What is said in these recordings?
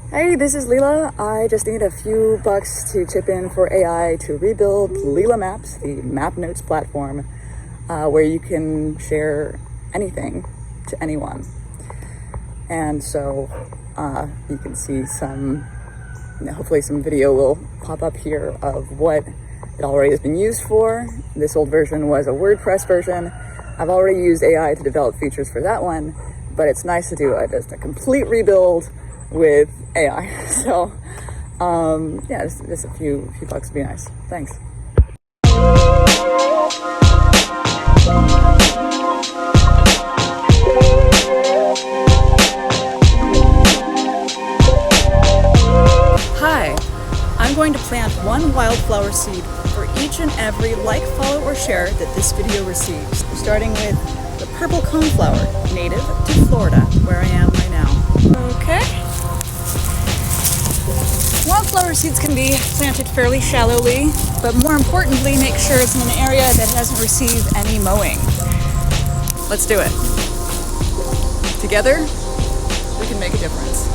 Hey, this is Leela. I just need a few bucks to chip in for AI to rebuild Leela Maps, the map notes platform, where you can share anything to anyone. And so you can see hopefully some video will pop up here of what it already has been used for. This old version was a WordPress version. I've already used AI to develop features for that one, but it's nice to do just a complete rebuild with AI. So yeah, just a few bucks would be nice. Thanks. Hi, I'm going to plant one wildflower seed for each and every like, follow, or share that this video receives, starting with the purple coneflower, native to Florida, where I am right now. Okay. Wildflower seeds can be planted fairly shallowly, but more importantly, make sure it's in an area that hasn't received any mowing. Let's do it. Together, we can make a difference.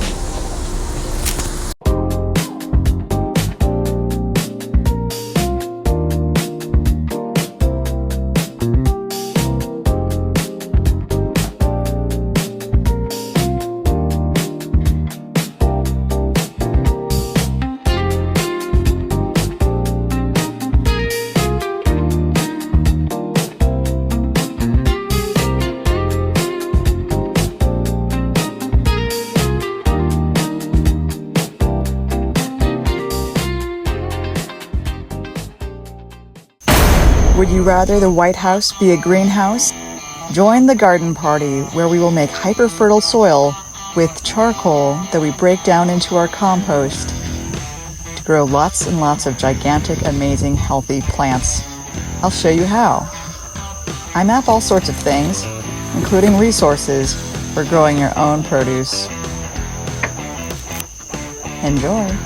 Would you rather the White House be a greenhouse? Join the garden party where we will make hyper-fertile soil with charcoal that we break down into our compost to grow lots and lots of gigantic, amazing, healthy plants. I'll show you how. I map all sorts of things, including resources for growing your own produce. Enjoy!